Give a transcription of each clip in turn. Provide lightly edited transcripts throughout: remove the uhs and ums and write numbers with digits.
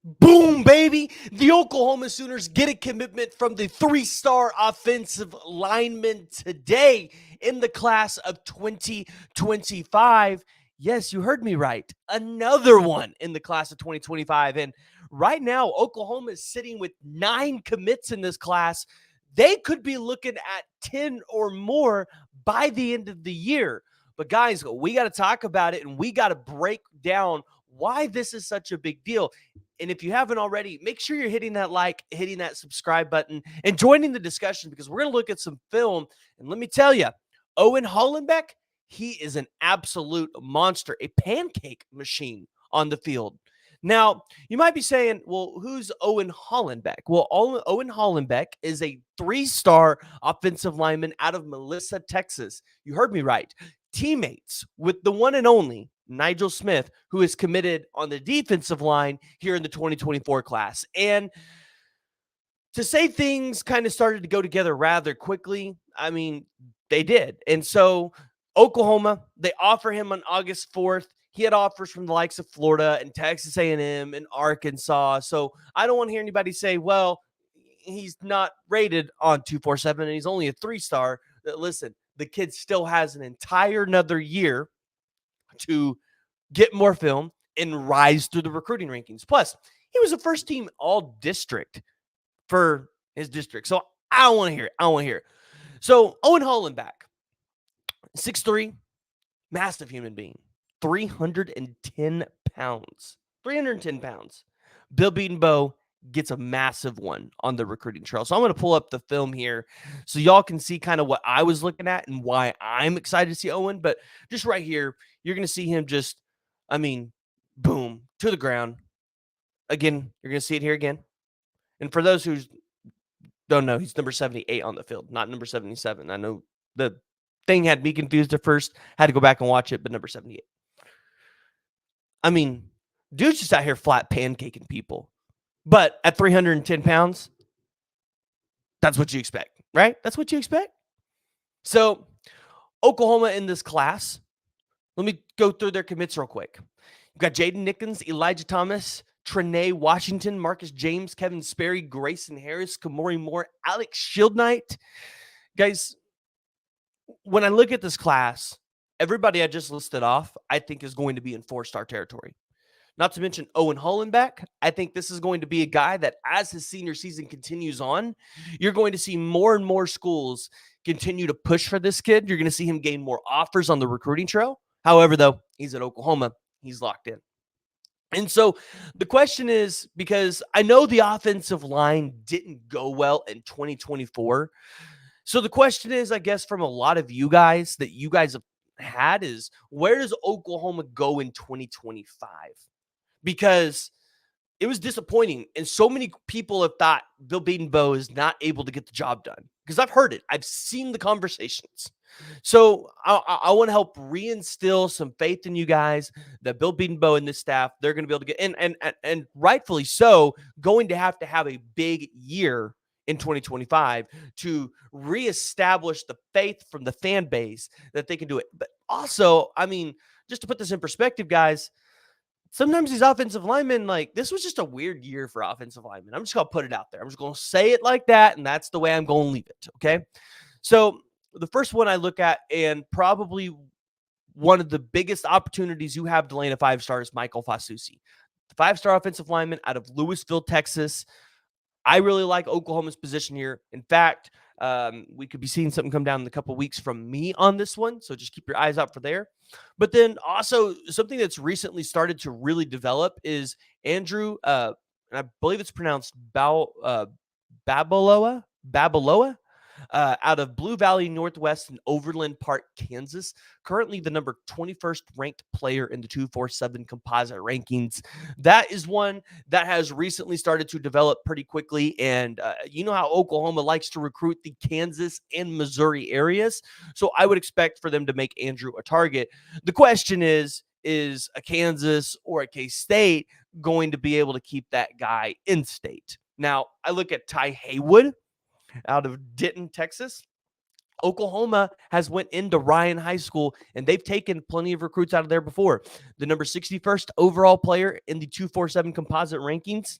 Boom, baby. The Oklahoma Sooners get a commitment from the three-star offensive lineman today in the class of 2025. Yes, you heard me right. Another one in the class of 2025. And right now, Oklahoma is sitting with 9 commits in this class. They could be looking at 10 or more by the end of the year. But guys, we got to talk about it and we got to break down why this is such a big deal. And if you haven't already, make sure you're hitting that like, hitting that subscribe button, and joining the discussion because we're going to look at some film. And let me tell you, Owen Hollenbeck, he is an absolute monster, a pancake machine on the field. Now, you might be saying, well, who's Owen Hollenbeck? Well, Owen Hollenbeck is a 3-star offensive lineman out of Melissa, Texas. You heard me right. Teammates with the one and only Nigel Smith, who is committed on the defensive line here in the 2024 class. And to say things kind of started to go together rather quickly, I mean, they did. And so Oklahoma, they offer him on August 4th. He had offers from the likes of Florida and Texas A&M and Arkansas. So I don't want to hear anybody say, well, he's not rated on 247 and he's only a 3-star. Listen, the kid still has an entire another year to get more film and rise through the recruiting rankings. Plus, he was a first team all district for his district. So I don't want to hear it. I don't want to hear it. So Owen Hollenbeck, 6'3", massive human being, 310 pounds. 310 pounds. Bill Beatonbow gets a massive one on the recruiting trail. So I'm going to pull up the film here so y'all can see kind of what I was looking at and why I'm excited to see Owen. But just right here, you're going to see him just, I mean, boom, to the ground. Again, you're going to see it here again. And for those who don't know, he's number 78 on the field, not number 77. I know the thing had me confused at first. Had to go back and watch it, but number 78. I mean, dude's just out here flat pancaking people. But at 310 pounds, that's what you expect, right? That's what you expect. So Oklahoma in this class, let me go through their commits real quick. You've got Jaden Nickens, Elijah Thomas, Trinae Washington, Marcus James, Kevin Sperry, Grayson Harris, Kamori Moore, Alex Shieldknight. Guys, when I look at this class, everybody I just listed off, I think is going to be in 4-star territory. Not to mention Owen Hollenbeck. I think this is going to be a guy that as his senior season continues on, you're going to see more and more schools continue to push for this kid. You're going to see him gain more offers on the recruiting trail. However, though, he's at Oklahoma. He's locked in. And so the question is, because I know the offensive line didn't go well in 2024. So the question is, I guess, from a lot of you guys that you guys have had is, where does Oklahoma go in 2025? Because it was disappointing. And so many people have thought Bill Beatonbow is not able to get the job done. Because I've heard it. I've seen the conversations. So I want to help reinstill some faith in you guys that Bill Beatonbow and this staff, they're going to be able to get, and rightfully so, going to have a big year in 2025 to reestablish the faith from the fan base that they can do it. But also, I mean, just to put this in perspective, guys, sometimes these offensive linemen, like, this was just a weird year for offensive linemen. I'm just going to put it out there. I'm just going to say it like that, and that's the way I'm going to leave it, okay? So the first one I look at, and probably one of the biggest opportunities you have to land a 5-star, is Michael Fasusi, the 5-star offensive lineman out of Louisville, Texas. I really like Oklahoma's position here. In fact, we could be seeing something come down in a couple of weeks from me on this one, so just keep your eyes out for there. But then also something that's recently started to really develop is Andrew, and I believe it's pronounced Babaloa, out of Blue Valley Northwest in Overland Park, Kansas. Currently the number 21st ranked player in the 247 composite rankings. That is one that has recently started to develop pretty quickly. And you know how Oklahoma likes to recruit the Kansas and Missouri areas. So I would expect for them to make Andrew a target. The question is a Kansas or a K-State going to be able to keep that guy in state? Now, I look at Ty Haywood out of Denton, Texas. Oklahoma has went into Ryan High School, and they've taken plenty of recruits out of there before. The number 61st overall player in the 247 composite rankings.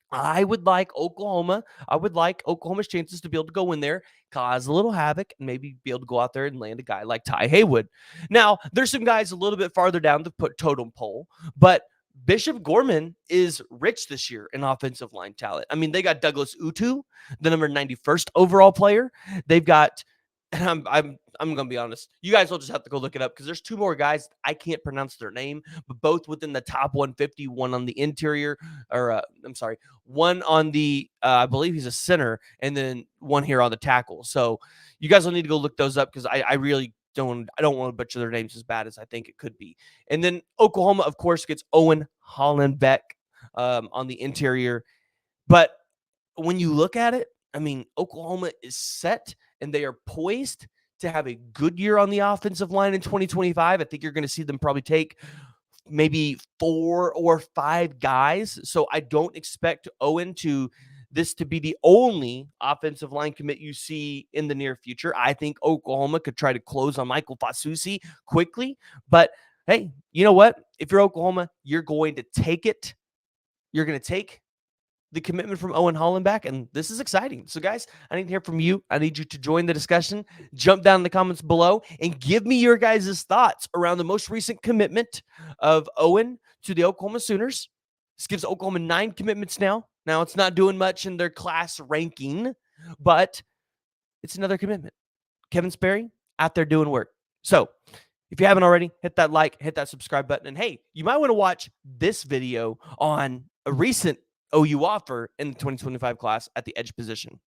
I would like Oklahoma. I would like Oklahoma's chances to be able to go in there, cause a little havoc, and maybe be able to go out there and land a guy like Ty Haywood. Now, there's some guys a little bit farther down the totem pole, but Bishop Gorman is rich this year in offensive line talent. I mean, they got Douglas Utu, the number 91st overall player. They've got, and I'm gonna be honest, you guys will just have to go look it up because there's two more guys I can't pronounce their name, but both within the top 150. One on the interior, or I'm sorry, one on the I believe he's a center, and then one here on the tackle. So you guys will need to go look those up because I really don't want to butcher their names as bad as I think it could be. And then Oklahoma, of course, gets Owen Hollenbeck on the interior. But when you look at it, I mean, Oklahoma is set and they are poised to have a good year on the offensive line in 2025. I think you're going to see them probably take maybe 4 or 5 guys. So I don't expect Owen to this to be the only offensive line commit you see in the near future. I think Oklahoma could try to close on Michael Fasusi quickly, but hey, you know what? If you're Oklahoma, you're going to take it. You're going to take the commitment from Owen Hollenbeck, and this is exciting. So, guys, I need to hear from you. I need you to join the discussion. Jump down in the comments below and give me your guys' thoughts around the most recent commitment of Owen to the Oklahoma Sooners. This gives Oklahoma 9 commitments now. Now, it's not doing much in their class ranking, but it's another commitment. Kevin Sperry out there doing work. So, if you haven't already, hit that like, hit that subscribe button. And hey, you might want to watch this video on a recent OU offer in the 2025 class at the edge position.